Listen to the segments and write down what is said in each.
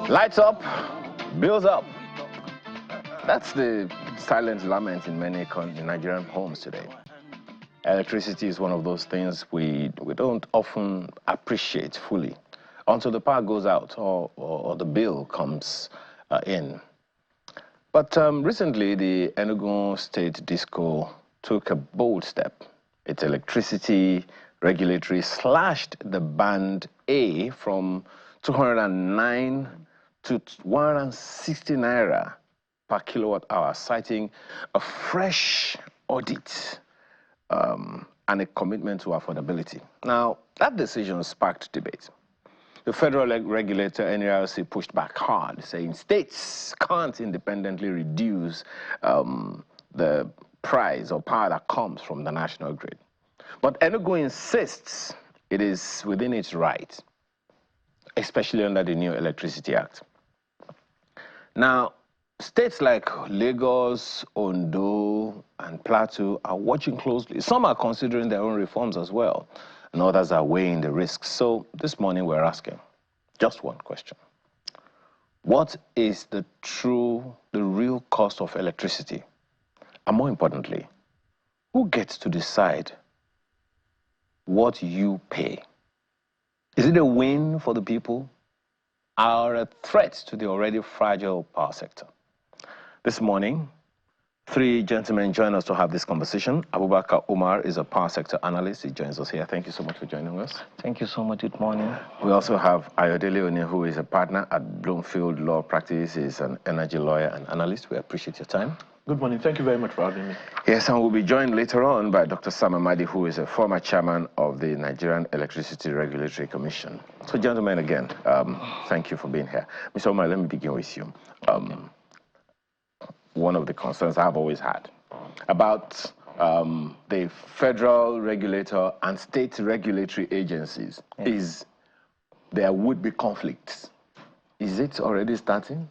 Lights up, bills up. That's the silent lament in many Nigerian homes today. Electricity is one of those things we don't often appreciate fully until the power goes out or the bill comes in. But recently, the Enugu State Disco took a bold step. Its electricity regulatory slashed the band A from 209 to 160 naira per kilowatt hour, citing a fresh audit and a commitment to affordability. Now, that decision sparked debate. The federal regulator, NERC, pushed back hard, saying states can't independently reduce the price or power that comes from the national grid. But Enugu insists it is within its right, especially under the new Electricity Act. Now, states like Lagos, Ondo, and Plateau are watching closely. Some are considering their own reforms as well, and others are weighing the risks. So this morning we're asking just one question. What is the real cost of electricity? And more importantly, who gets to decide what you pay? Is it a win for the people or a threat to the already fragile power sector? This morning, three gentlemen join us to have this conversation. Abubakar Umar is a power sector analyst. He joins us here. Thank you so much for joining us. Thank you so much. Good morning. We also have Ayodele Oni, who is a partner at Bloomfield Law Practice. He's an energy lawyer and analyst. We appreciate your time. Good morning. Thank you very much for having me. Yes, and we'll be joined later on by Dr. Sam Amadi, who is a former chairman of the Nigerian Electricity Regulatory Commission. So, gentlemen, again, thank you for being here. Mr. Omar, let me begin with you. One of the concerns I've always had about the federal regulator and state regulatory agencies is there would be conflicts. Is it already starting?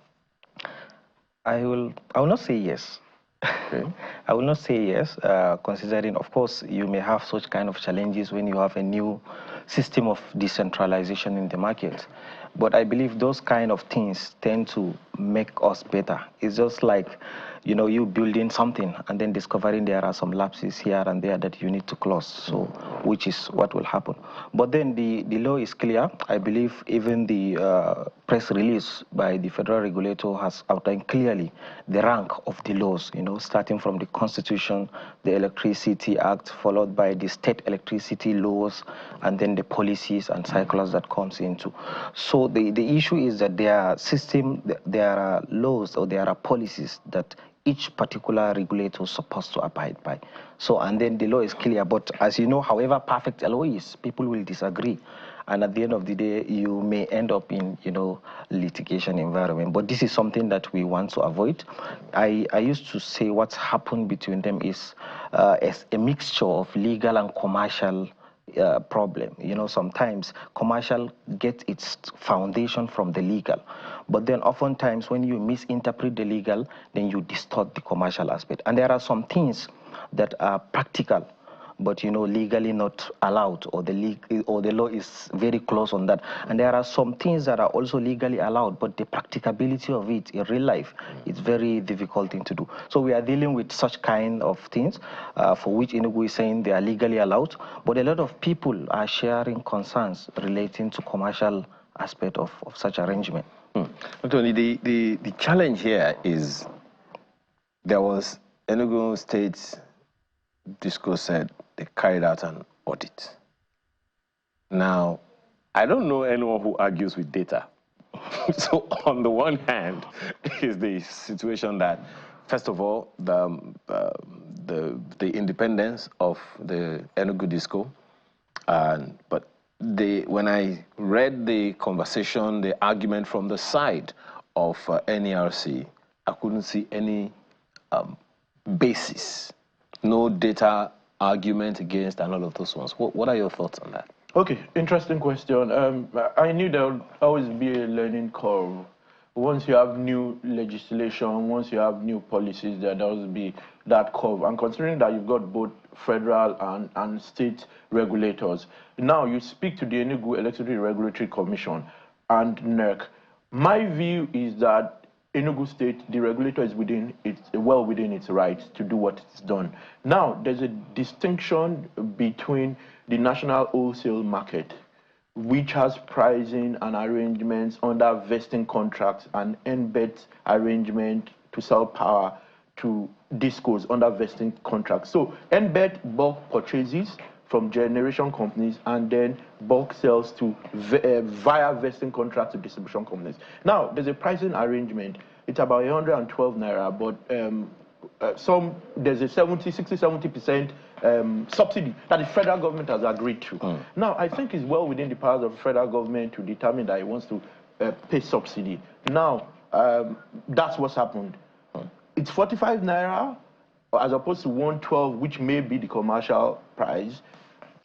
I will not say yes. Okay. I will not say yes, considering, of course, you may have such kind of challenges when you have a new system of decentralization in the market. But I believe those kind of things tend to make us better. It's just like, you know, you building something and then discovering there are some lapses here and there that you need to close, so which is what will happen. But then the law is clear. I believe even the press release by the federal regulator has outlined clearly the rank of the laws, you know, starting from the Constitution, the Electricity Act, followed by the state electricity laws, and then the policies and circulars that comes into. So the issue is that there are laws or there are policies that each particular regulator is supposed to abide by. So, and then the law is clear, but as you know, however perfect a law is, people will disagree. And at the end of the day, you may end up in, you know, litigation environment. But this is something that we want to avoid. I used to say what's happened between them is a mixture of legal and commercial problem. You know, sometimes commercial gets its foundation from the legal, but then oftentimes when you misinterpret the legal, then you distort the commercial aspect. And there are some things that are practical, but you know, legally not allowed, or the law is very close on that. And there are some things that are also legally allowed, but the practicability of it in real life is very difficult thing to do. So we are dealing with such kind of things for which Enugu is saying they are legally allowed, but a lot of people are sharing concerns relating to commercial aspect of such arrangement. Tony, the challenge here is there was Enugu State Disco said they carried out an audit. Now, I don't know anyone who argues with data. So on the one hand is the situation that, first of all, the independence of the Enugu Disco, but when I read the conversation, the argument from the side of NERC, I couldn't see any basis, no data argument against and all of those ones. What are your thoughts on that? Okay, interesting question. I knew there would always be a learning curve. Once you have new legislation, once you have new policies, there will be that curve. And considering that you've got both federal and state regulators, now you speak to the Enugu Electricity Regulatory Commission and NERC. My view is that Enugu State, the regulator is well within its rights to do what it's done. Now, there's a distinction between the national wholesale market, which has pricing and arrangements under vesting contracts, and NBET arrangement to sell power to discos under vesting contracts. So NBET bulk purchases from generation companies and then bulk sales to via vesting contracts to distribution companies. Now, there's a pricing arrangement. It's about 112 naira, but there's a 60-70% subsidy that the federal government has agreed to. Now, I think it's well within the powers of the federal government to determine that it wants to pay subsidy. Now, that's what's happened. It's 45 naira as opposed to 112, which may be the commercial price.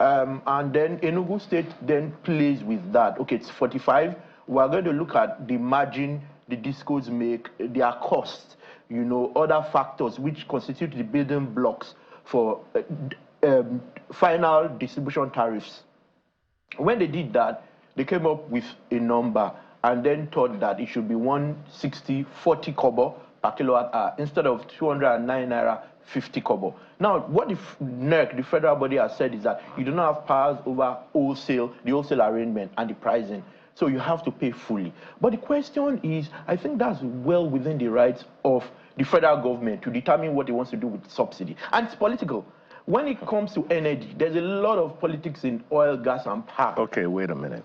And then Enugu State then plays with that. Okay, it's 45. We're going to look at the margin the discos make, their costs, you know, other factors which constitute the building blocks for final distribution tariffs. When they did that, they came up with a number and then thought that it should be 160.40 kobo per kilowatt hour instead of 209 naira 50 kobo. Now, what the NERC, the federal body, has said is that you do not have powers over wholesale, the wholesale arrangement and the pricing. So you have to pay fully. But the question is, I think that's well within the rights of the federal government to determine what it wants to do with subsidy. And it's political. When it comes to energy, there's a lot of politics in oil, gas, and power. Okay, wait a minute.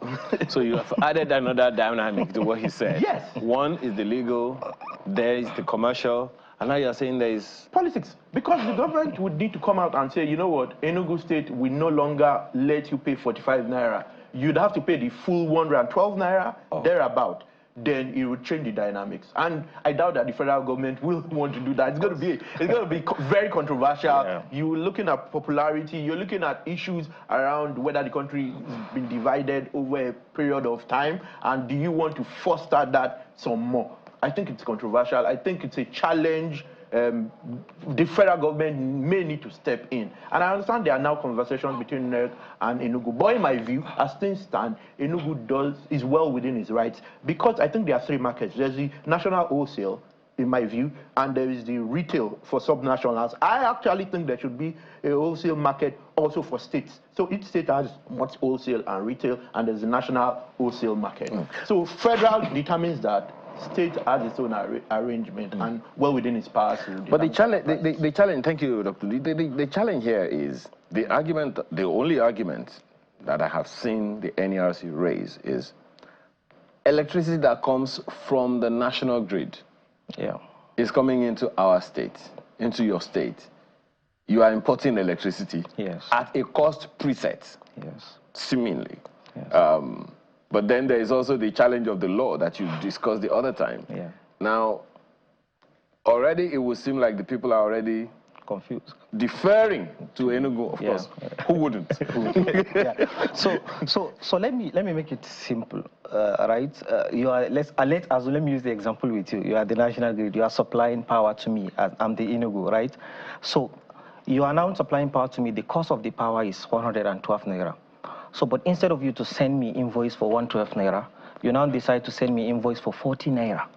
So you have added another dynamic to what he said. Yes. One is the legal, there is the commercial, and now you're saying there is politics. Because the government would need to come out and say, you know what, Enugu State will no longer let you pay 45 naira. You'd have to pay the full 112 naira, thereabout. Then it would change the dynamics. And I doubt that the federal government will want to do that. It's going to be very controversial. Yeah. You're looking at popularity. You're looking at issues around whether the country has been divided over a period of time. And do you want to foster that some more? I think it's controversial. I think it's a challenge. The federal government may need to step in. And I understand there are now conversations between NERC and Enugu. But in my view, as things stand, Enugu is well within its rights, because I think there are three markets. There's the national wholesale, in my view, and there is the retail for subnationals. I actually think there should be a wholesale market also for states. So each state has much wholesale and retail, and there's a national wholesale market. So federal determines that. State has its own arrangement and well within its powers. But the challenge, thank you, Dr. Lee. The challenge here is the argument, the only argument that I have seen the NERC raise is electricity that comes from the national grid is coming into our state, into your state. You are importing electricity at a cost preset, seemingly. But then there is also the challenge of the law that you discussed the other time. Now, already it would seem like the people are already confused, deferring to Enugu, of course. Who wouldn't? So let me make it simple, right? You are let me use the example with you. You are the national grid. You are supplying power to me. I'm the Enugu, right? So you are now supplying power to me. The cost of the power is 112 naira. So, but instead of you to send me invoice for 112 naira, you now decide to send me invoice for 40 naira.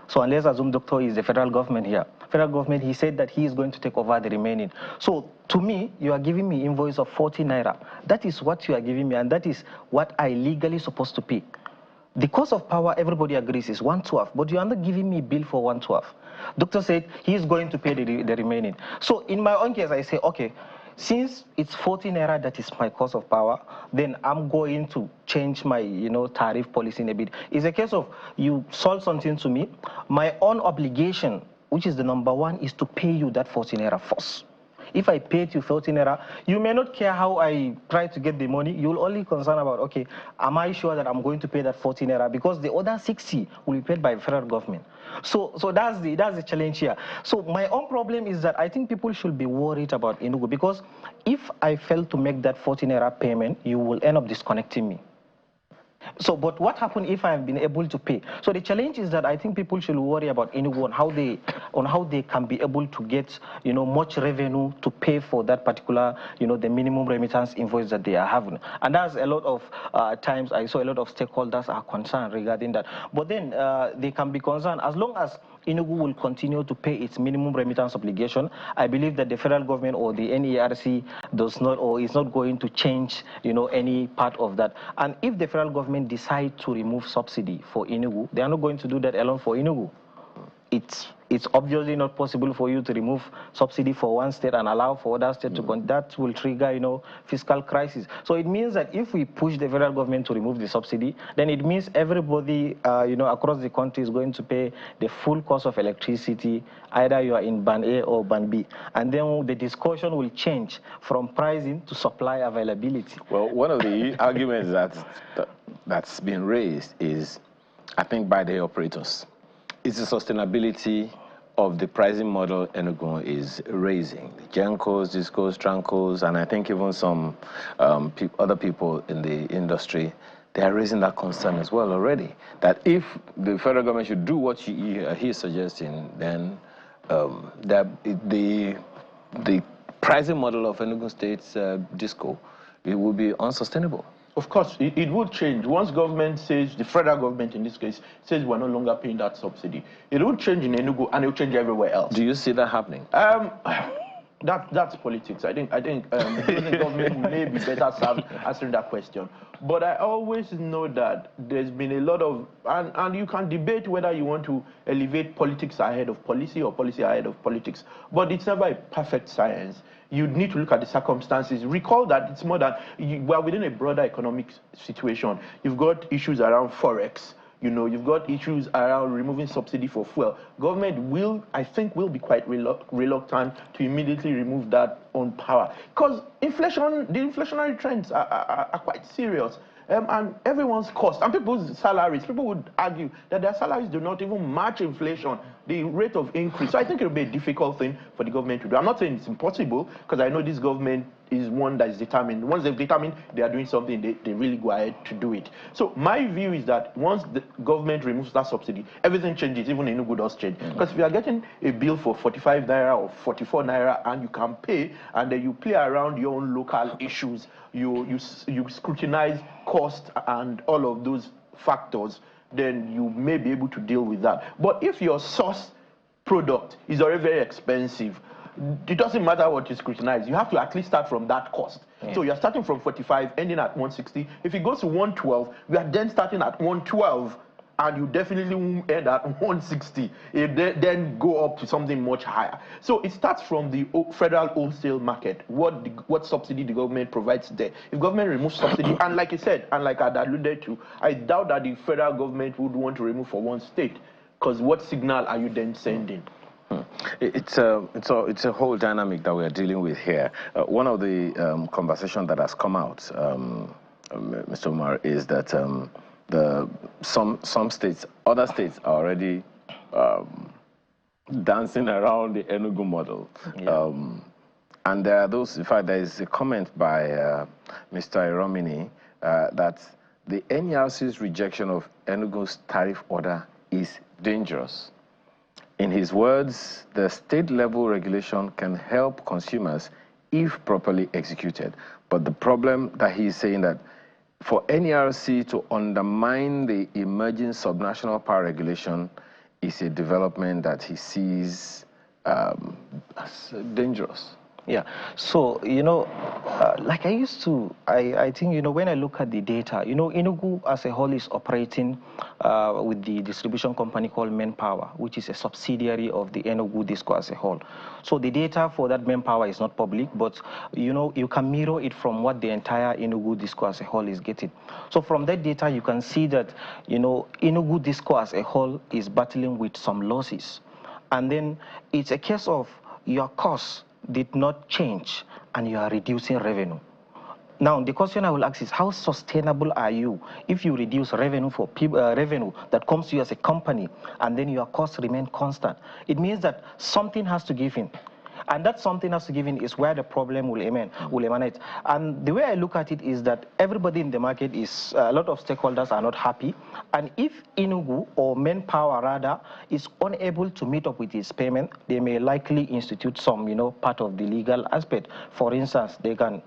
So unless assume doctor is the federal government here. Federal government, he said that he is going to take over the remaining. So to me, you are giving me invoice of 40 naira. That is what you are giving me, and that is what I legally supposed to pay. The cost of power, everybody agrees, is 112, but you are not giving me bill for 112. Doctor said he is going to pay the remaining. So in my own case, I say, okay, since it's 40 naira, that is my cost of power, then I'm going to change my, tariff policy in a bit. It's a case of you sold something to me. My own obligation, which is the number one, is to pay you that 40 naira first. If I paid you 40 naira, you may not care how I try to get the money. You'll only concern about, okay, am I sure that I'm going to pay that 40 naira? Because the other 60 will be paid by the federal government. So that's the challenge here. So my own problem is that I think people should be worried about Enugu, because if I fail to make that 40 naira payment, you will end up disconnecting me. So, but what happened if I have been able to pay? So the challenge is that I think people should worry about anyone how they can be able to get much revenue to pay for that particular the minimum remittance invoice that they are having, and that's a lot of times I saw a lot of stakeholders are concerned regarding that. But then they can be concerned as long as Enugu will continue to pay its minimum remittance obligation. I believe that the federal government or the NERC does not or is not going to change, any part of that. And if the federal government decide to remove subsidy for Enugu, they are not going to do that alone for Enugu. It's obviously not possible for you to remove subsidy for one state and allow for other states to that will trigger, fiscal crisis. So it means that if we push the federal government to remove the subsidy, then it means everybody, across the country is going to pay the full cost of electricity, either you are in band A or band B. And then the discussion will change from pricing to supply availability. Well, one of the arguments that's been raised is, I think, by the operators. It's the sustainability of the pricing model Enugu is raising. The Gencos, Discos, Trancos, and I think even some other people in the industry, they are raising that concern as well already. That if the federal government should do what he's suggesting, then the pricing model of Enugu State's Disco, it will be unsustainable. Of course, it would change. Once government says, the federal government in this case, says we're no longer paying that subsidy, it will change in Enugu and it will change everywhere else. Do you see that happening? That's politics. I think the government may be better served answering that question. But I always know that there's been a lot of, and you can debate whether you want to elevate politics ahead of policy or policy ahead of politics. But it's never a perfect science. You need to look at the circumstances. Recall that it's more than, we're within a broader economic situation. You've got issues around Forex. You've got issues around removing subsidy for fuel. Government I think, will be quite reluctant to immediately remove that on power. Because the inflationary trends are quite serious. And everyone's cost, and people's salaries, people would argue that their salaries do not even match inflation, the rate of increase. So I think it will be a difficult thing for the government to do. I'm not saying it's impossible, because I know this government is one that is determined. Once they've determined they are doing something, they really go ahead to do it. So my view is that once the government removes that subsidy, everything changes, even Enugu does change. Because if you are getting a bill for 45 naira or 44 naira and you can pay, and then you play around your own local issues, you scrutinize cost and all of those factors, then you may be able to deal with that. But if your source product is already very expensive, it doesn't matter what you scrutinize. You have to at least start from that cost. So you're starting from 45, ending at 160. If it goes to 112, we are then starting at 112, and you definitely won't end at 160. It then go up to something much higher. So it starts from the federal wholesale market, what subsidy the government provides there. If government removes subsidy, and like I said, and like I alluded to, I doubt that the federal government would want to remove for one state, because what signal are you then sending? It's a whole dynamic that we are dealing with here. One of the conversations that has come out, Mr. Umar, is that some states, other states are already dancing around the Enugu model. Yeah. And there are those, in fact, there is a comment by Mr. Iromini that the NERC's rejection of Enugu's tariff order is dangerous. In his words, the state-level regulation can help consumers if properly executed. But the problem that he's saying that for NERC to undermine the emerging subnational power regulation is a development that he sees as dangerous. Yeah, so, like I think, when I look at the data, Enugu as a whole is operating with the distribution company called Manpower, which is a subsidiary of the Enugu Disco as a whole. So the data for that Manpower is not public, but, you can mirror it from what the entire Enugu Disco as a whole is getting. So from that data, you can see that, Enugu Disco as a whole is battling with some losses. And then it's a case of your costs did not change and you are reducing revenue. Now, the question I will ask is, how sustainable are you if you reduce revenue for people, revenue that comes to you as a company, and then your costs remain constant? It means that something has to give in. And that's something that's given is where the problem will emanate. And the way I look at it is that everybody in the market is, a lot of stakeholders are not happy. And if Enugu, or Manpower rather, is unable to meet up with its payment, they may likely institute some, part of the legal aspect. For instance, they can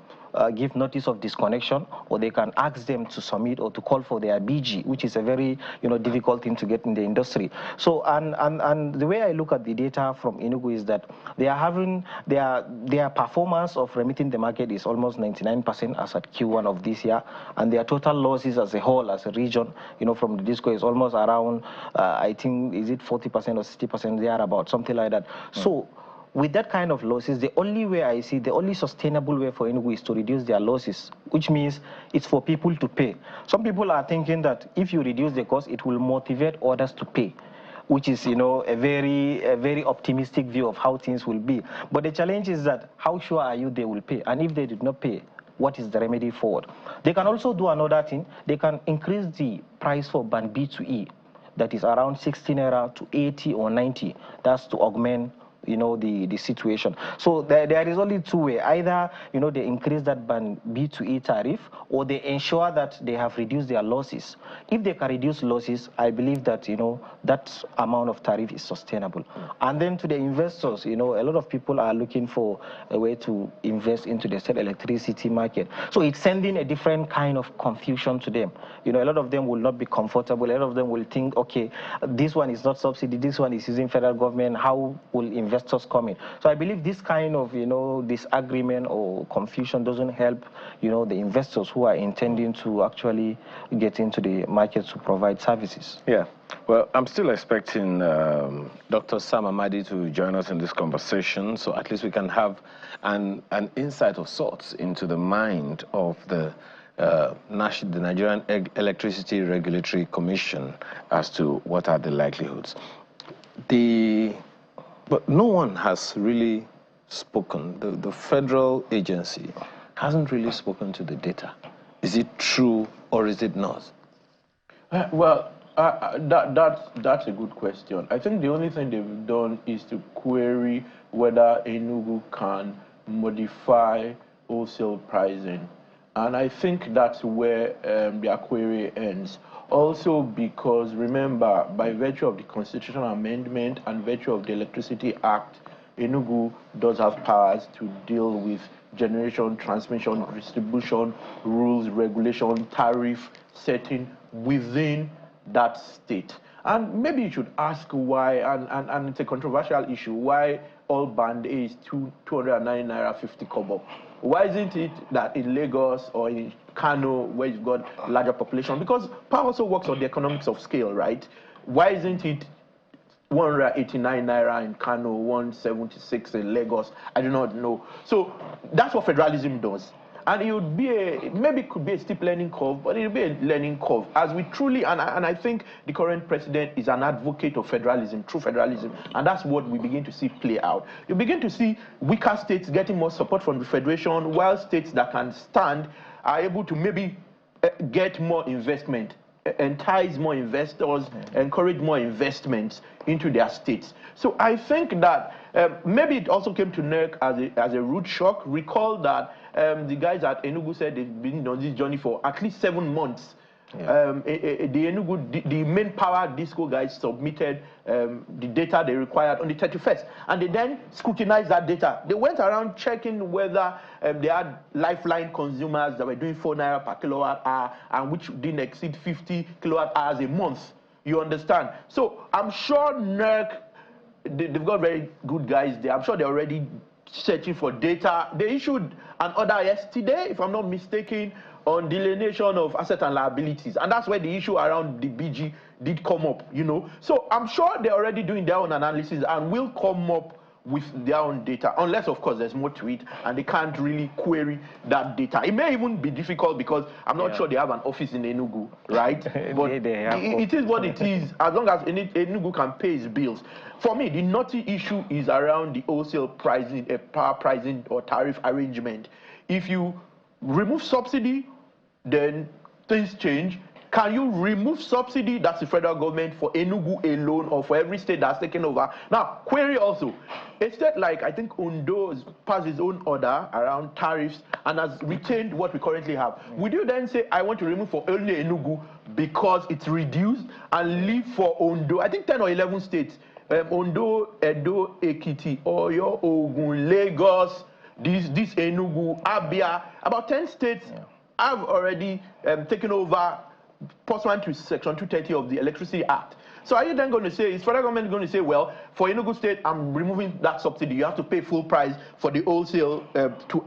give notice of disconnection, or they can ask them to submit or to call for their BG, which is a very difficult thing to get in the industry. So and the way I look at the data from Enugu is that they are having their performance of remitting the market is almost 99% as at Q1 of this year, and their total losses as a whole, as a region, from the DISCO is almost around I think, is it 40% or 60% there, about something like that. So with that kind of losses, the only way I see, the only sustainable way for Enugu is to reduce their losses, which means it's for people to pay. Some people are thinking that if you reduce the cost, it will motivate others to pay, which is, a very optimistic view of how things will be. But the challenge is that how sure are you they will pay? And if they did not pay, what is the remedy forward? They can also do another thing. They can increase the price for band B to E, that is around 60 naira to 80 or 90. That's to augment the situation. So there is only two ways. Either, they increase that band B to E tariff, or they ensure that they have reduced their losses. If they can reduce losses, I believe that, that amount of tariff is sustainable. And then to the investors, a lot of people are looking for a way to invest into the state electricity market. So it's sending a different kind of confusion to them. A lot of them will not be comfortable. A lot of them will think, okay, this one is not subsidy, this one is using federal government. How will investors come in? So I believe this kind of, disagreement or confusion doesn't help, the investors who are intending to actually get into the market to provide services. Yeah. Well, I'm still expecting Dr. Sam Amadi to join us in this conversation, so at least we can have an insight of sorts into the mind of the Nigerian Electricity Regulatory Commission as to what are the likelihoods. But no one has really spoken. The federal agency hasn't really spoken to the data. Is it true or is it not? That's a good question. I think the only thing they've done is to query whether Enugu can modify wholesale pricing. And I think that's where their query ends. Also because, remember, by virtue of the constitutional amendment and virtue of the Electricity Act, Enugu does have powers to deal with generation, transmission, distribution, rules, regulation, tariff setting within that state. And maybe you should ask why, and it's a controversial issue, why all band A is 209 naira 50 kobo. Why isn't it that in Lagos or in Kano, where you've got larger population? Because power also works on the economics of scale, right? Why isn't it 189 naira in Kano, 176 in Lagos? I do not know. So that's what federalism does. And it would be maybe it could be a steep learning curve, but it will be a learning curve. As we truly, and I think the current president is an advocate of federalism, true federalism, and that's what we begin to see play out. You begin to see weaker states getting more support from the federation, while states that can stand are able to maybe get more investment, entice more investors, encourage more investments into their states. So I think that maybe it also came to NERC as a rude shock. Recall that the guys at Enugu said they've been on this journey for at least 7 months. Yeah. The main power DISCO guys submitted the data they required on the 31st, and they then scrutinized that data. They went around checking whether they had lifeline consumers that were doing 4 naira per kilowatt hour and which didn't exceed 50 kilowatt hours a month. You understand? So I'm sure NERC, they've got very good guys there. I'm sure they're already searching for data. They issued an order yesterday, if I'm not mistaken, on delineation of assets and liabilities. And that's where the issue around the BG did come up, So I'm sure they're already doing their own analysis and will come up with their own data, unless, of course, there's more to it and they can't really query that data. It may even be difficult because I'm not sure they have an office in Enugu, right? But it is what it is, as long as Enugu can pay its bills. For me, the knotty issue is around the wholesale pricing, power pricing or tariff arrangement. If you remove subsidy, then things change. can you remove subsidy? That's the federal government for Enugu alone or for every state that's taken over. Now, query also, a state like, I think Ondo has passed its own order around tariffs and has retained what we currently have. Would you then say, I want to remove for only Enugu because it's reduced and leave for Ondo, I think 10 or 11 states, Ondo, Edo, Ekiti, Oyo, Ogun, Lagos, this Enugu, Abia, about 10 states have already taken over pursuant to Section 230 of the Electricity Act. So are you then going to say, is federal government going to say, well, for Enugu State, I'm removing that subsidy. You have to pay full price for the wholesale, to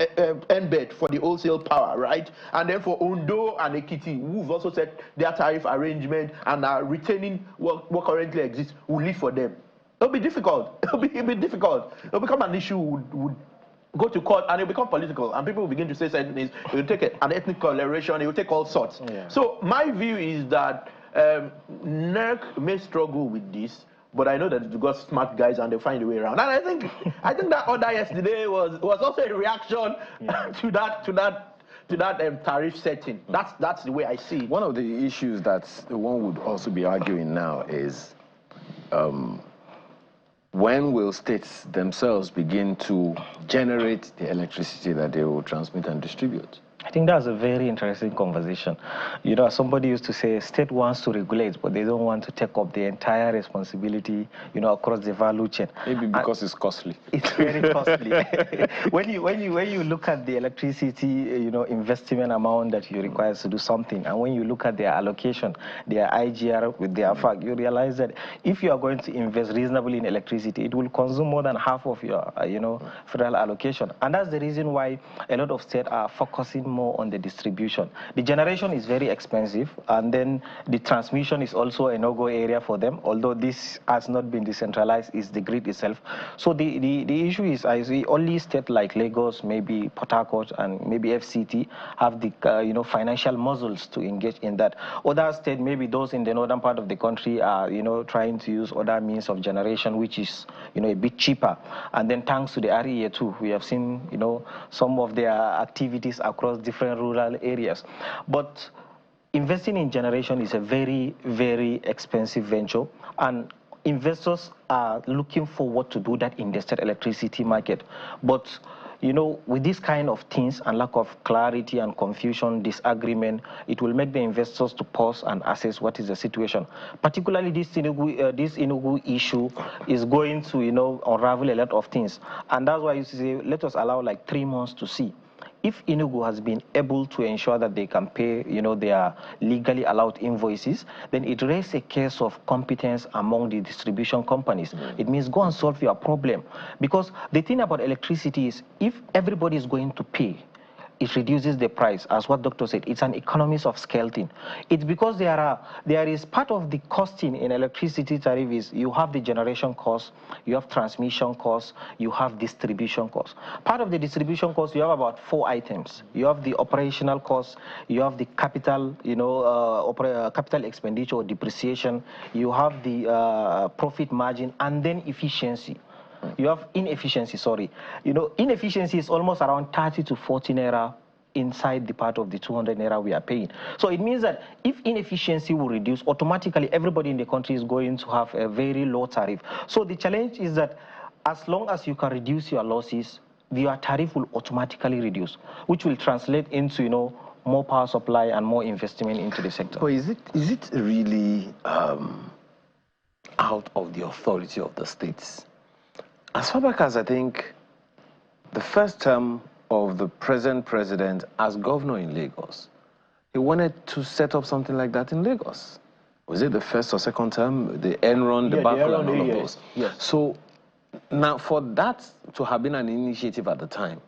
embed for the wholesale power, right? And then for Ondo and Ekiti, who've also set their tariff arrangement and are retaining what currently exists, will leave for them. It'll be difficult. It'll be difficult. It'll become an issue, would go to court, and it'll become political, and people will begin to say certain things. It will take an ethnic coloration, it will take all sorts. Yeah. So my view is that NERC may struggle with this, but I know that you've got smart guys and they'll find a way around. And I think that order yesterday was also a reaction to that tariff setting. That's the way I see it. One of the issues that one would also be arguing now is when will states themselves begin to generate the electricity that they will transmit and distribute? I think that's a very interesting conversation. You know, somebody used to say, state wants to regulate, but they don't want to take up the entire responsibility, you know, across the value chain. Maybe because it's costly. It's very costly. when you look at the electricity, you know, investment amount that you require to do something, and when you look at their allocation, their IGR with their FAC, you realize that if you are going to invest reasonably in electricity, it will consume more than half of your, you know, federal allocation. And that's the reason why a lot of states are focusing more on the distribution. The generation is very expensive, and then the transmission is also a no-go area for them, although this has not been decentralized, is the grid itself. So the issue is, I see only states like Lagos, maybe Port Harcourt, and maybe FCT have the you know, financial muscles to engage in that. Other states, maybe those in the northern part of the country, are, you know, trying to use other means of generation, which is, you know, a bit cheaper. And then thanks to the REA too, we have seen, you know, some of their activities across different rural areas. But investing in generation is a very, very expensive venture, and investors are looking forward to do that in the state electricity market. But you know, with this kind of things and lack of clarity and confusion, disagreement, it will make the investors to pause and assess what is the situation. Particularly this Enugu issue is going to, you know, unravel a lot of things. And that's why you say, let us allow like 3 months to see. If Enugu has been able to ensure that they can pay, you know, their legally allowed invoices, then it raises a case of competence among the distribution companies. It means go and solve your problem. Because the thing about electricity is, if everybody is going to pay, it reduces the price. As what Doctor said, it's an economies of scale thing. It's because there is part of the costing in electricity tariff is you have the generation cost, you have transmission cost, you have distribution cost. Part of the distribution cost, you have about 4 items. You have the operational cost, you have the capital, you know, capital expenditure or depreciation, you have the profit margin, and then efficiency. You have inefficiency, sorry. You know, inefficiency is almost around 30 to 40 naira inside the part of the 200 naira we are paying. So it means that if inefficiency will reduce, automatically everybody in the country is going to have a very low tariff. So the challenge is that as long as you can reduce your losses, your tariff will automatically reduce, which will translate into, you know, more power supply and more investment into the sector. But is it really out of the authority of the states? As far back as I think the first term of the present president as governor in Lagos, he wanted to set up something like that in Lagos. Was it the first or second term? The Enron, the debacle, and all of those. Yes. So now for that to have been an initiative at the time,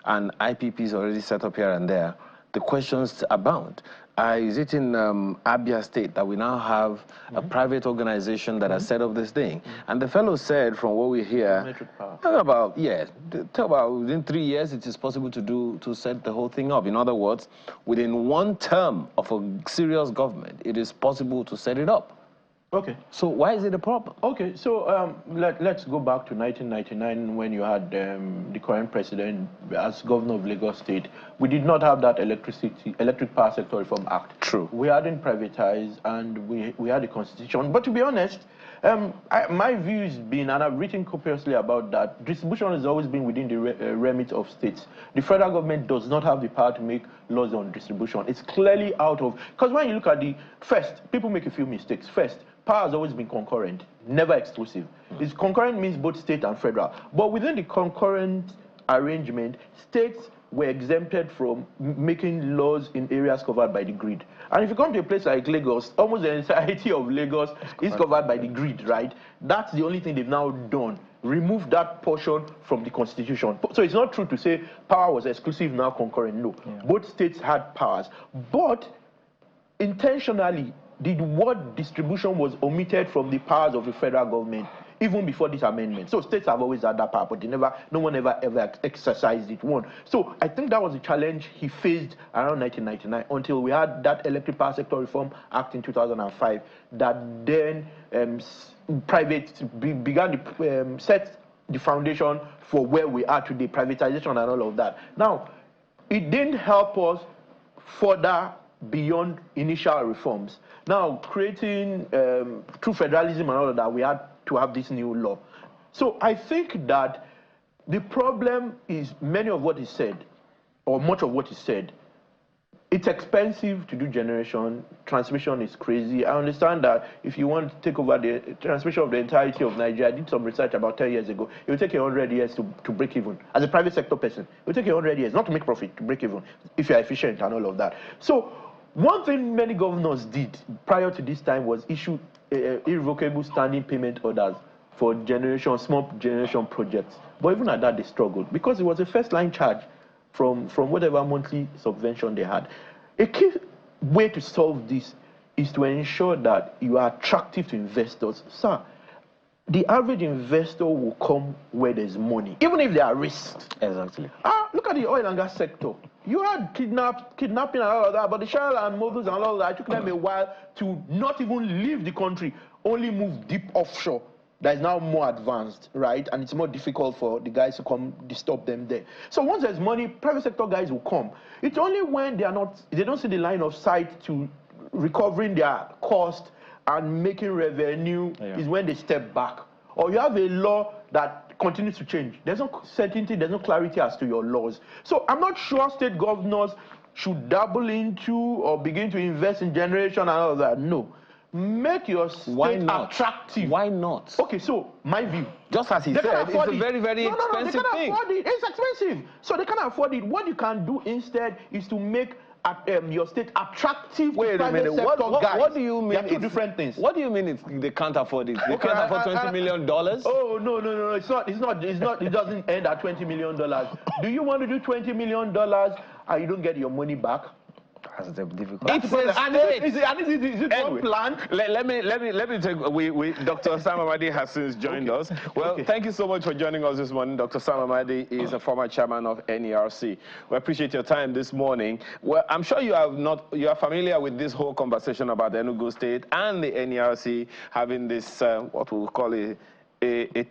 and IPPs already set up here and there, the questions abound. Is it in Abia State that we now have a private organization that has set up this thing? And the fellow said, from what we hear, about within 3 years it is possible to set the whole thing up. In other words, within 1 term of a serious government, it is possible to set it up. Okay. So why is it a problem? Okay, so let's go back to 1999 when you had the current president as governor of Lagos State. We did not have that Electric Power Sector Reform Act. True. We hadn't privatized, and we had a constitution. But to be honest, my view has been, and I've written copiously about that, distribution has always been within the remit of states. The federal government does not have the power to make laws on distribution. It's clearly out of, because when you look at people make a few mistakes. First, power has always been concurrent, never exclusive. It's concurrent means both state and federal. But within the concurrent arrangement, states were exempted from making laws in areas covered by the grid. And if you come to a place like Lagos, almost the entirety of Lagos is covered by the grid, right? That's the only thing they've now done. Remove that portion from the constitution. So it's not true to say power was exclusive, now concurrent. No, both states had powers. But intentionally, the word distribution was omitted from the powers of the federal government even before this amendment. So states have always had that power, but no one ever exercised it. So I think that was a challenge he faced around 1999 until we had that Electric Power Sector Reform Act in 2005 that then began to set the foundation for where we are today, privatization and all of that. Now, it didn't help us further beyond initial reforms. Now, creating through federalism and all of that, we had to have this new law. So I think that the problem is many of what is said, or much of what is said, it's expensive to do generation. Transmission is crazy. I understand that if you want to take over the transmission of the entirety of Nigeria, I did some research about 10 years ago, it will take 100 years to break even. As a private sector person, it will take 100 years, not to make profit, to break even, if you're efficient and all of that. So one thing many governors did prior to this time was issue irrevocable standing payment orders for small generation projects. But even at that, they struggled because it was a first-line charge from whatever monthly subvention they had. A key way to solve this is to ensure that you are attractive to investors. Sir, the average investor will come where there's money, even if there are risks. Exactly. Look at the oil and gas sector. You had kidnapping and all of that, but the Shell and moguls and all of that, it took them a while to not even leave the country, only move deep offshore. That is now more advanced, right? And it's more difficult for the guys to come disturb them there. So once there's money, private sector guys will come. It's only when they don't see the line of sight to recovering their cost and making revenue is when they step back. Or you have a law that continues to change. There's no certainty, there's no clarity as to your laws. So I'm not sure state governors should dabble into or begin to invest in generation and all of that. No. Make your state attractive. Why not? Okay, so my view. Just as he said, it's a very, very expensive thing. They can't afford it. It's expensive. So they can't afford it. What you can do instead is to make your state attractive. Wait a minute. What do you mean? They're two different things. What do you mean they can't afford it? They can't afford $20 million? Oh, no. It's not. It doesn't end at $20 million. Do you want to do $20 million and you don't get your money back? That's the difficult. It's a state. Is it anyway, one plan? Let me take. Dr. Sam Amadi has since joined us. Well, thank you so much for joining us this morning. Dr. Sam Amadi is a former chairman of NERC. We appreciate your time this morning. Well, I'm sure you are familiar with this whole conversation about the Enugu State and the NERC having this what we will call a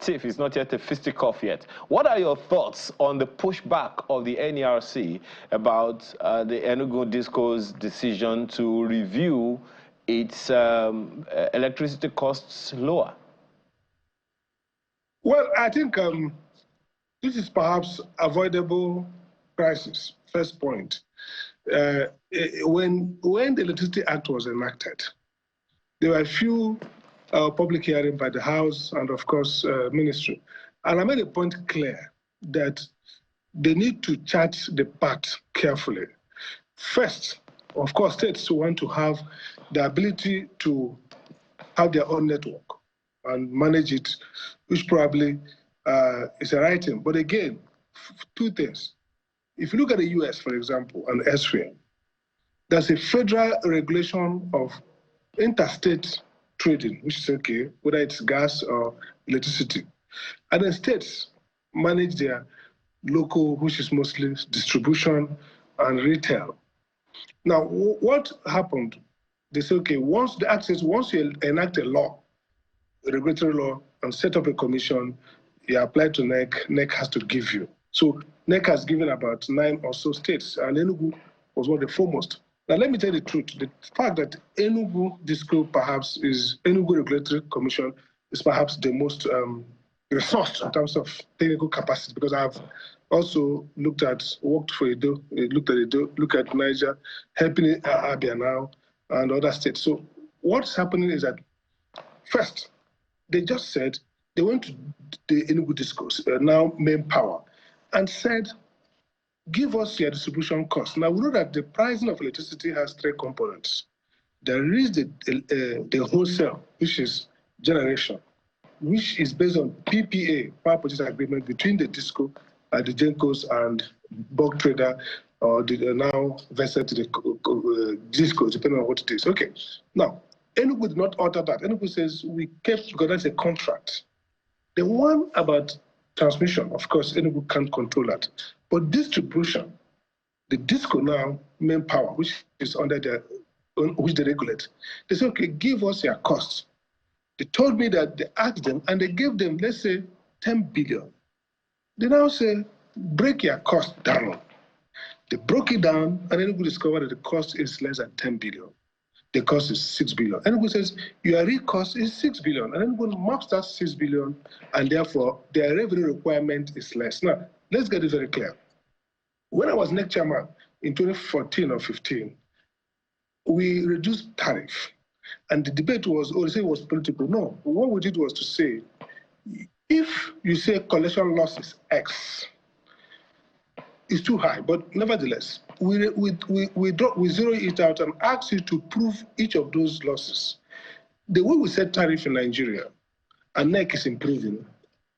tiff. It's not yet a fisticuff yet. What are your thoughts on the pushback of the NERC about the Enugu Disco's decision to review its electricity costs lower? Well, I think this is perhaps avoidable crisis. First point. When the Electricity Act was enacted, there were a few public hearing by the House and, of course, Ministry. And I made a point clear that they need to chart the path carefully. First, of course, states want to have the ability to have their own network and manage it, which probably is the right thing. But again, two things. If you look at the US, for example, and elsewhere, there's a federal regulation of interstate trading, which is okay, whether it's gas or electricity. And the states manage their local, which is mostly distribution and retail. Now, what happened? they say, okay, once you enact a law, a regulatory law, and set up a commission, you apply to NEC, NEC has to give you. So NEC has given about 9 or so states, and Enugu was one of the foremost. Now, let me tell you the truth. The fact that Enugu Enugu Regulatory Commission is perhaps the most resourced in terms of technical capacity, because I've also worked for Edo, looked at Niger, helping Abia now, and other states. So what's happening is that, first, they just said, they went to the Enugu discourse, now main power, and said, give us your distribution cost. Now, we know that the pricing of electricity has 3 components. There is the wholesale, which is generation, which is based on PPA, power purchase agreement, between the DISCO, the GENCOs, and bulk trader, or now vested to the DISCO, depending on what it is. Okay. Now, Enugu did not alter that. Enugu says we kept, because that's a contract. The one about transmission, of course, Enugu can't control that. But distribution, the DISCO now, main power, which is under which they regulate, they say, okay, give us your costs. They told me that they asked them, and they gave them, let's say, 10 billion. They now say, break your cost down. They broke it down, and Enugu discovered that the cost is less than 10 billion. The cost is 6 billion. Enugu says, your real cost is 6 billion. And Enugu maps that 6 billion, and therefore, their revenue requirement is less. Now, let's get it very clear. When I was NEC chairman in 2014 or 15, we reduced tariff. And the debate was, they say it was political. No, what we did was to say, if you say collection loss is X, it's too high, but nevertheless, we zero it out and ask you to prove each of those losses. The way we set tariff in Nigeria, and NEC is improving,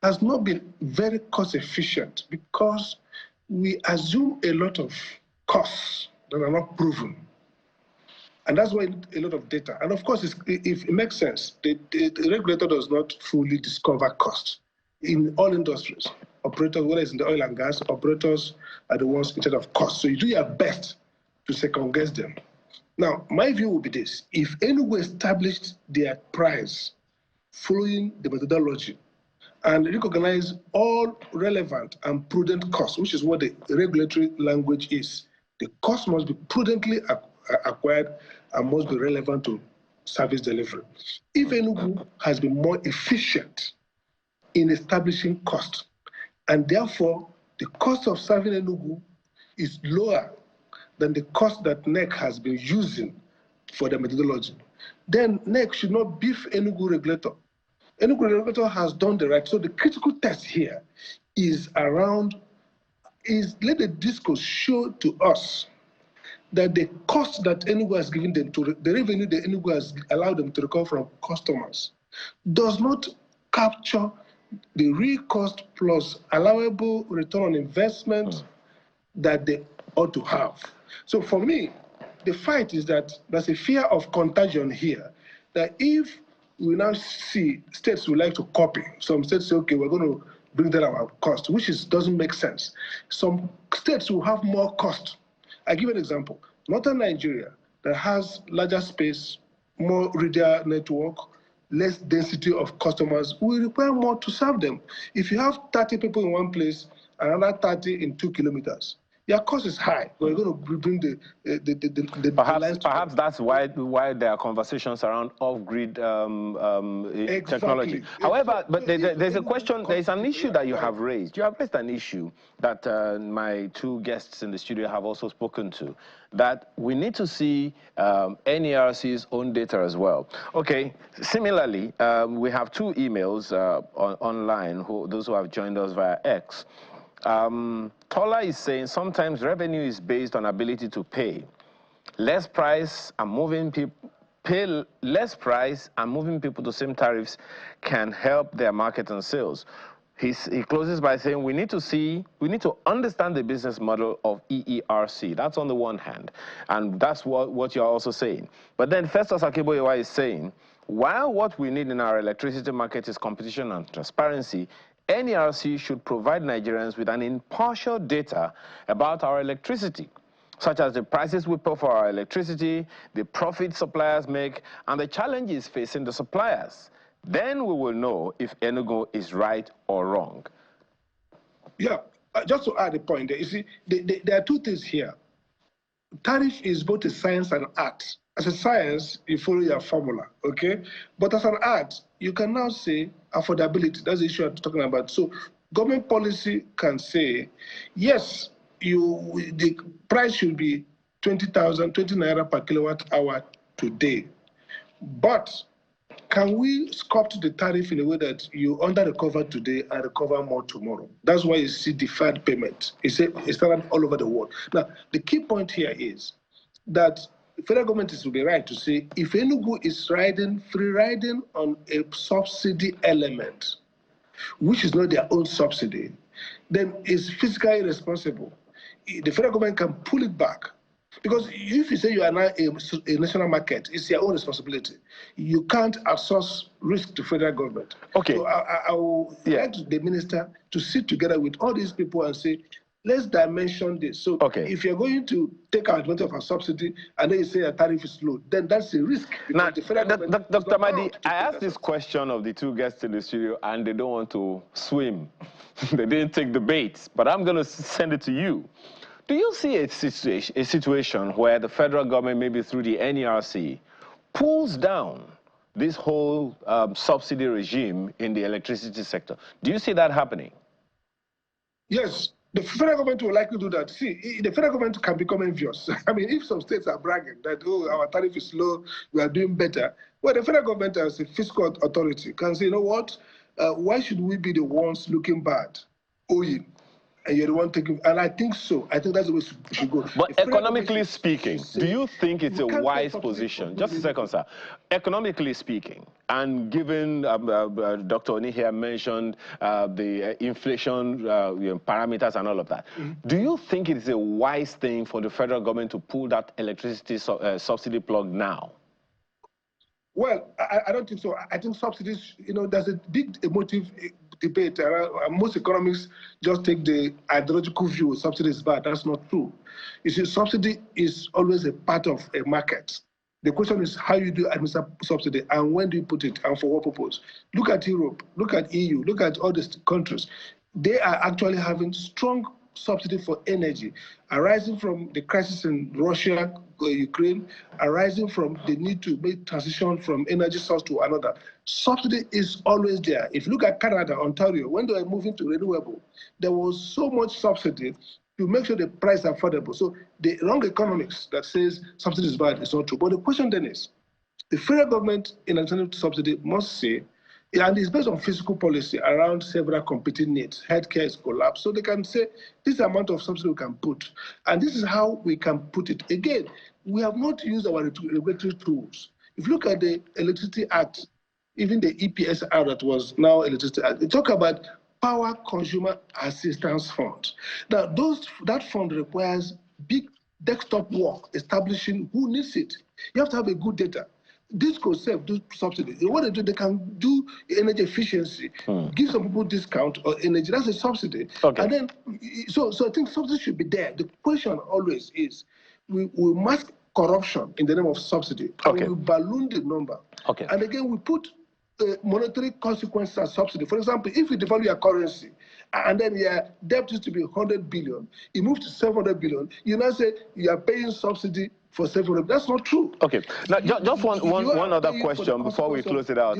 has not been very cost efficient, because we assume a lot of costs that are not proven. And that's why a lot of data. And of course, if it makes sense, the regulator does not fully discover costs in all industries. Operators, whether it's in the oil and gas, operators are the ones in charge of costs. So you do your best to second guess them. Now, my view would be this: if Enugu established their price following the methodology and recognize all relevant and prudent costs, which is what the regulatory language is, the cost must be prudently acquired and must be relevant to service delivery. If Enugu has been more efficient in establishing cost, and therefore the cost of serving Enugu is lower than the cost that NEC has been using for the methodology, then NEC should not beef Enugu regulator. Enugu regulator has done the right. So the critical test here is let the DISCO show to us that the cost that Enugu has given them, to the revenue that Enugu has allowed them to recover from customers, does not capture the real cost plus allowable return on investment that they ought to have. So for me, the fight is that there's a fear of contagion here, that if we now see states would like to copy, some states say, okay, we're going to bring down our cost, which doesn't make sense. Some states will have more cost. I give an example. Northern Nigeria, that has larger space, more radial network, less density of customers, will require more to serve them. If you have 30 people in one place, another 30 in 2 kilometers, your cost is high. We're going to bring the perhaps that's why there are conversations around off-grid technology. However, but there's a question, there's an issue that you have raised. You have raised an issue that my 2 guests in the studio have also spoken to, that we need to see NERC's own data as well. Okay, similarly, we have 2 emails online, those who have joined us via X. Tola is saying sometimes revenue is based on ability to pay. Less price and moving people to same tariffs can help their market and sales. He closes by saying we need to understand the business model of EERC. That's on the one hand, and that's what you're also saying. But then Festus Akeboyewa is saying, while what we need in our electricity market is competition and transparency, NERC should provide Nigerians with an impartial data about our electricity. such as the prices we pay for our electricity, the profit suppliers make, and the challenges facing the suppliers. Then we will know if Enugu is right or wrong. Yeah, just to add a point there, you see, there are two things here. Tariff is both a science and art. As a science, you follow your formula, okay? But as an art, you can now say affordability. That's the issue I'm talking about. So government policy can say, yes, the price should be 20 naira per kilowatt hour today. But can we sculpt the tariff in a way that you under recover today and recover more tomorrow? That's why you see deferred payment. It's all over the world. Now, the key point here is that the federal government will be right to say if Enugu is free riding on a subsidy element, which is not their own subsidy, then it's fiscally irresponsible. The federal government can pull it back. Because if you say you are now a national market, it's your own responsibility. You can't outsource risk to federal government. Okay. So I will like the minister to sit together with all these people and say, let's dimension this. So if you're going to take advantage of a subsidy and then you say a tariff is low, then that's a risk. Now, Dr. Madi, I asked this question of the two guests in the studio and they don't want to swim. They didn't take the bait, but I'm going to send it to you. Do you see a situation where the federal government, maybe through the NERC, pulls down this whole subsidy regime in the electricity sector? Do you see that happening? Yes, the federal government will likely do that. See, the federal government can become envious. I mean, if some states are bragging that, oh, our tariff is low, we are doing better, well, the federal government as a fiscal authority can say, you know what, why should we be the ones looking bad? And you're the one taking, and I think so. I think that's the way it should go. But economically speaking, do you think it's a wise position? Just a second, sir. Economically speaking, and given Dr. Oni here mentioned the inflation parameters and all of that, do you think it is a wise thing for the federal government to pull that electricity subsidy plug now? Well, I don't think so. I think subsidies, you know, there's a big emotive debate. Most economists just take the ideological view subsidy is bad. That's not true. You see, subsidy is always a part of a market. The question is how you do administer subsidy and when do you put it and for what purpose. Look at Europe, look at EU, look at all these countries. They are actually having strong subsidy for energy arising from the crisis in Russia, Ukraine, arising from the need to make transition from energy source to another. Subsidy is always there. If you look at Canada, Ontario, when they were moving to renewable, there was so much subsidy to make sure the price is affordable. So the wrong economics that says subsidy is bad is not true. But the question then is, the federal government in alternative to subsidy must say, and it's based on fiscal policy around several competing needs. Healthcare is collapsed. So they can say, this is the amount of subsidy we can put. And this is how we can put it. Again, we have not used our regulatory tools. If you look at the Electricity Act, even the EPSR that was now Electricity Act, they talk about Power Consumer Assistance Fund. Now, that fund requires big desktop work, establishing who needs it. You have to have a good data. This could serve do subsidy. What they do, they can do energy efficiency, give some people discount or energy. That's a subsidy. Okay. And then, so I think subsidy should be there. The question always is, we mask corruption in the name of subsidy. Okay. And we balloon the number. Okay. And again, we put monetary consequences as subsidy. For example, if you devalue your currency, and then your debt used to be 100 billion, you move to 700 billion, you now say you are paying subsidy for 700. That's not true. Okay. Now, just one other question before we close it out.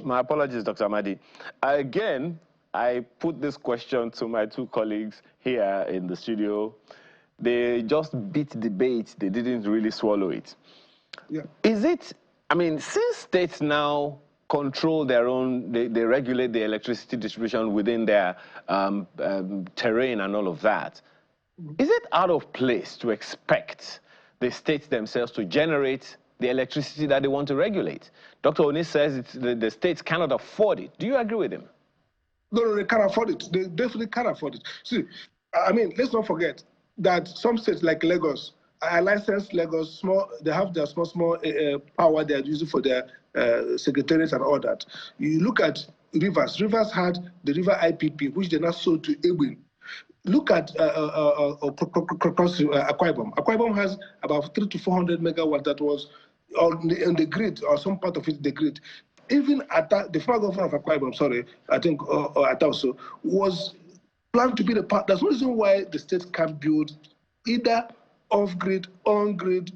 My apologies, Dr. Amadi. Again, I put this question to my two colleagues here in the studio. They just beat the bait. They didn't really swallow it. Yeah. Is it, I mean, since states now control their own, they regulate the electricity distribution within their terrain and all of that, is it out of place to expect the states themselves to generate the electricity that they want to regulate? Dr. Oni says the states cannot afford it. Do you agree with him? No, they can't afford it. They definitely can't afford it. See, I mean, let's not forget that some states like Lagos, I licensed Lagos, they have their small power they are using for their secretariats and all that. You look at Rivers. Rivers had the River IPP, which they now sold to Ewing. Look at Akwa Ibom. Akwa Ibom has about 300 to 400 megawatts that was on the grid, or some part of it, the grid. Even at the former governor of Akwa Ibom, sorry, I think, at also, was planned to be the part. There's no reason why the state can't build either off-grid, on-grid,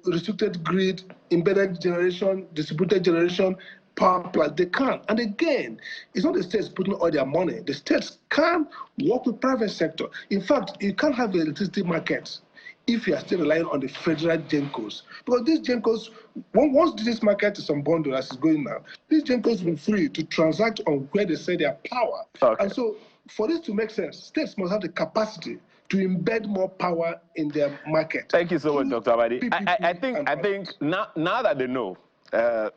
restricted grid, embedded generation, distributed generation, power plant. They can. And again, it's not the states putting all their money. The states can work with private sector. In fact, you can't have the electricity market if you are still relying on the federal GENCOs. Because these GENCOs, once this market is unbundled as it's going now, these GENCOs will be free to transact on where they say their power. Okay. And so for this to make sense, states must have the capacity to embed more power in their market. Thank you so much, Dr. Abadi. I think now that they know, that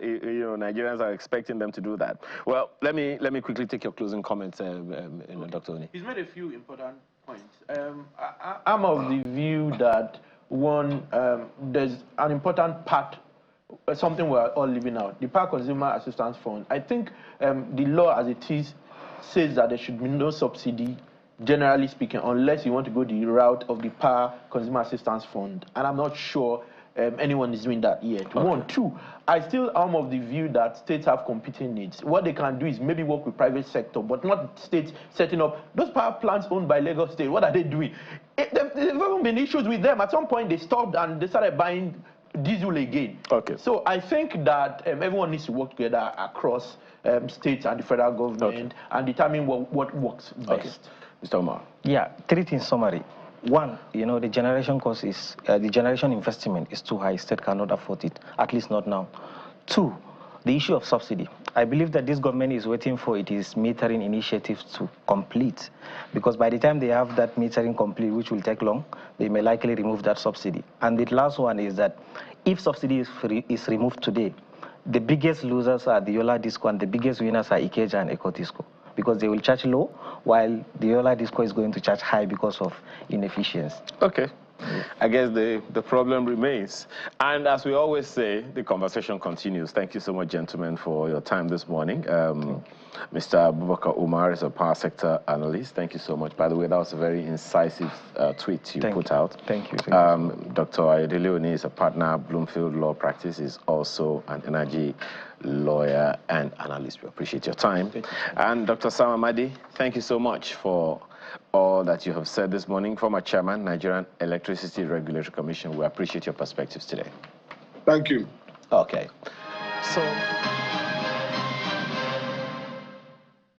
Nigerians are expecting them to do that. Well, let me quickly take your closing comments, Dr. Oni. He's made a few important points. I'm of the view that there's an important part, something we're all living out, the Power Consumer Assistance Fund. I think the law as it is says that there should be no subsidy, generally speaking, unless you want to go the route of the Power Consumer Assistance Fund. And I'm not sure anyone is doing that yet. Okay. 1, 2, I still am of the view that states have competing needs. What they can do is maybe work with private sector, but not states setting up those power plants owned by Lagos State. What are they doing? There haven't been issues with them. At some point, they stopped and they started buying diesel again. Okay. So I think that everyone needs to work together across states and the federal government and determine what works best. Okay. Mr. Omar. Yeah, 3 things summary. 1, the generation cost is, the generation investment is too high. State cannot afford it, at least not now. 2, the issue of subsidy. I believe that this government is waiting for its metering initiative to complete, because by the time they have that metering complete, which will take long, they may likely remove that subsidy. And the last one is that if subsidy is removed today, the biggest losers are the Yola Disco and the biggest winners are Ikeja and Ecotisco, because they will charge low, while the Yola Disco is going to charge high because of inefficiency. Okay. I guess the problem remains. And as we always say, the conversation continues. Thank you so much, gentlemen, for your time this morning. Mr. Abubakar Umar is a power sector analyst. Thank you so much. By the way, that was a very incisive tweet you put out. Thank you. Dr. Ayodele Oni is a partner, Bloomfield Law Practice, is also an energy lawyer and analyst. We appreciate your time. And Dr. Sam Amadi, thank you so much for all that you have said this morning. Former chairman, Nigerian Electricity Regulatory Commission. We appreciate your perspectives today. Thank you. Okay. So